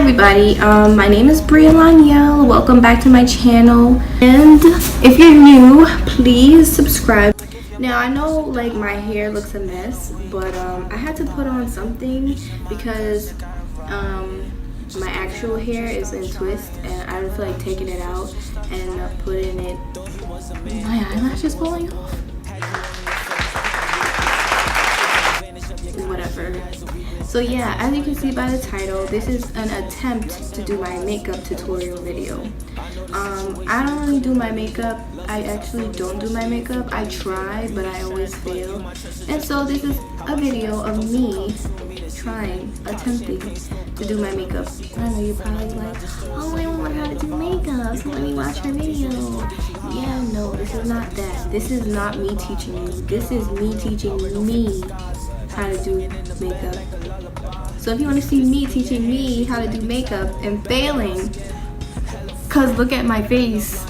everybody, my name is Bria Loni'elle. Welcome back to my channel, and if you're new, please subscribe. Now I know like my hair looks a mess, but I had to put on something because my actual hair is in twist and I don't feel like taking it out and putting it. My eyelashes falling off. Whatever. So yeah, as you can see by the title, this is an attempt to do my makeup tutorial video. I don't really do my makeup. I actually don't do my makeup. I try, but I always fail. And so this is a video of me attempting to do my makeup. I know you're probably like, oh, I want how to do makeup, so let me watch her video. Yeah, no, this is not that. This is not me teaching you. This is me teaching me how to do makeup. So if you want to see me teaching me how to do makeup and failing, cause look at my face,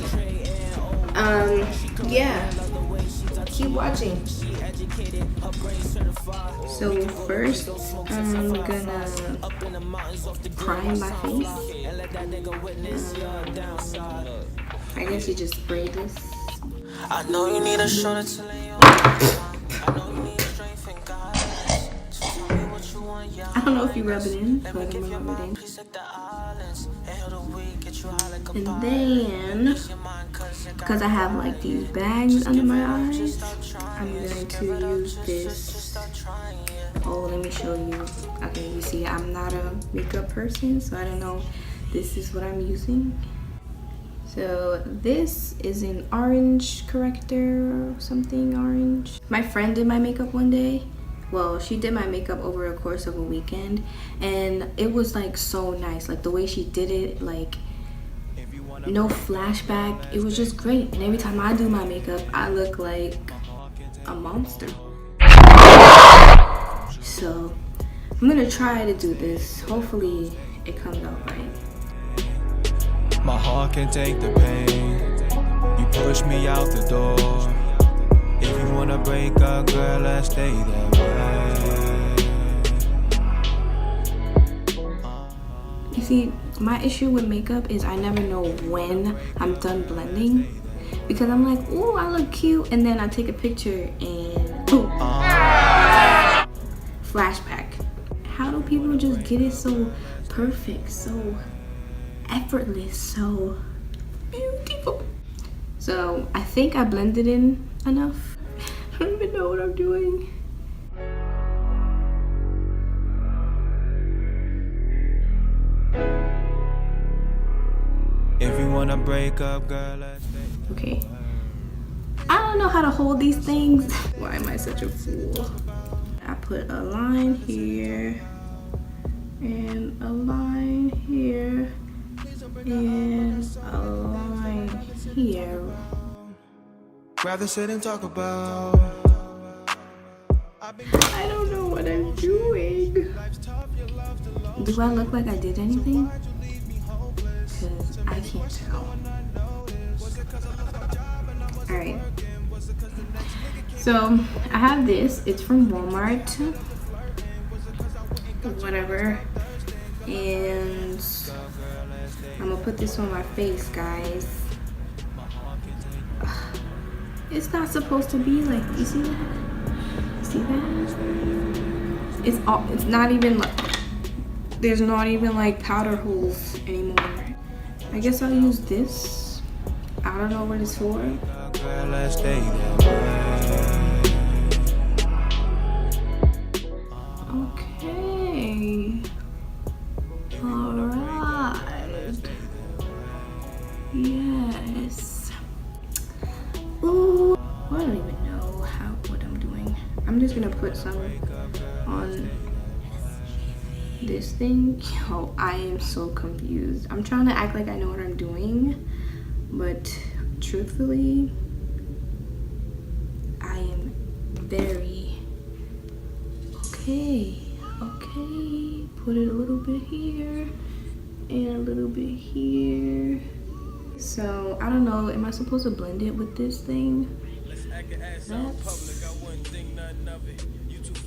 yeah, keep watching. So first I'm gonna prime my face. I guess you just spray this. I know you need a shoulder to lay on. I don't know if you rub it in, but I'm gonna rub it in. And then, because I have like these bags under my eyes, I'm going to use this. Oh, let me show you. Okay, you see, I'm not a makeup person, so I don't know. This is what I'm using. So this is an orange corrector, something orange. My friend did my makeup one day. Well, she did my makeup over a course of a weekend, and it was like so nice. Like the way she did it, like no flashback. It was just great. And every time I do my makeup, I look like a monster. So I'm gonna try to do this. Hopefully it comes out right. My heart can take the pain. You push me out the door. If you wanna break up, girl, let's stay that way. You see, my issue with makeup is I never know when I'm done blending, because I'm like, ooh, I look cute, and then I take a picture and boom, flashback. How do people just get it so perfect, so effortless, so beautiful? So I think I blended in enough. I don't even know what I'm doing. If you wanna break up, girl, let's stay. Okay. I don't know how to hold these things. Why am I such a fool? I put a line here and a line here and a line here. Rather sit and talk about. I don't know what I'm doing. Do I look like I did anything? Because I can't tell. Alright. So I have this. It's from Walmart. Whatever. And I'm gonna put this on my face, guys. It's not supposed to be like, you see that? See that? It's not even like, there's not even like powder holes anymore. I guess I'll use this. I don't know what it's for. Okay. Alright. Yes. Ooh. I don't even know what I'm doing. I'm just gonna put some on this thing. Yo, I am so confused. I'm trying to act like I know what I'm doing, but truthfully, I am very okay. Put it a little bit here and a little bit here. So I don't know, am I supposed to blend it with this thing?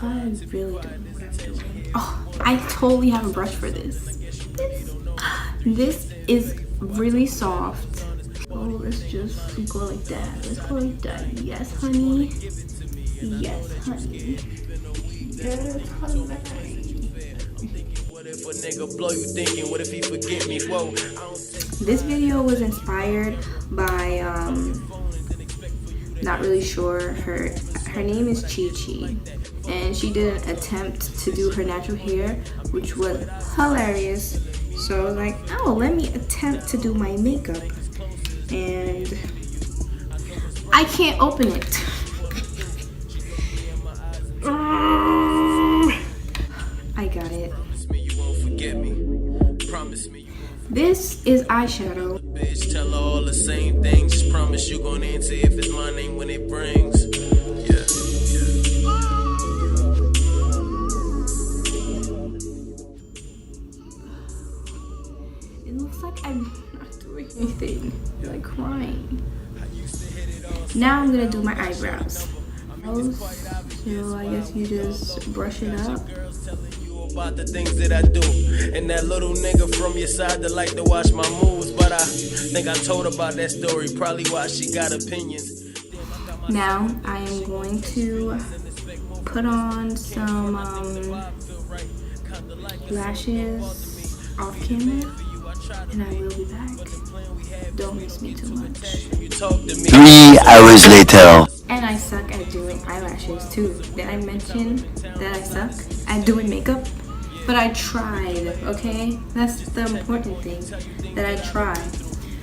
I really don't know what I'm doing. Oh, I totally have a brush for this. This is really soft. Oh, let's just go like that. Let's go like that. Yes, honey. Yes, honey. Yes, honey. What if a nigga blow you thinking, what if he forget me? Whoa. This video was inspired by not really sure, her name is Chi Chi, and she did an attempt to do her natural hair, which was hilarious. So I was like, oh, let me attempt to do my makeup, and I can't open it. I got it. This is eyeshadow. Bitch, tell her all the same thing. Just promise you gonna answer if it's my name when it brings. Yeah. It looks like I'm not doing anything. You're like crying. Now I'm gonna do my eyebrows. So I guess you just brush it up. About the things that I do, and that little nigga from your side that like to watch my moves, but I think I told about that story, probably why she got opinions. Now I am going to put on some lashes off camera, and I will be back. Don't miss me too much. 3 hours later. And I suck at doing eyelashes too. Did I mention that I suck at doing makeup? But I tried, okay? That's the important thing, that I tried.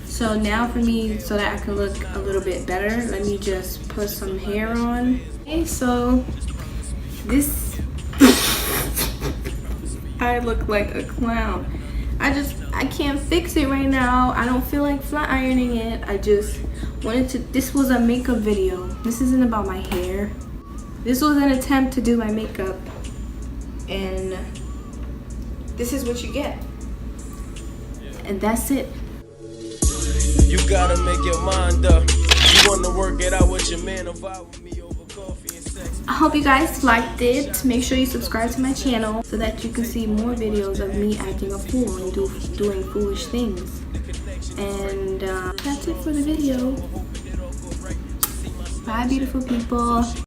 So now for me, so that I can look a little bit better, let me just put some hair on. Okay, so this, I look like a clown. I can't fix it right now. I don't feel like flat ironing it. I just wanted to, this was a makeup video. This isn't about my hair. This was an attempt to do my makeup, and this is what you get. And that's it. You gotta make your mind up. You wanna work it out with your man, vibe with me over coffee and sex. I hope you guys liked it. Make sure you subscribe to my channel so that you can see more videos of me acting a fool and doing foolish things. And that's it for the video. Bye, beautiful people.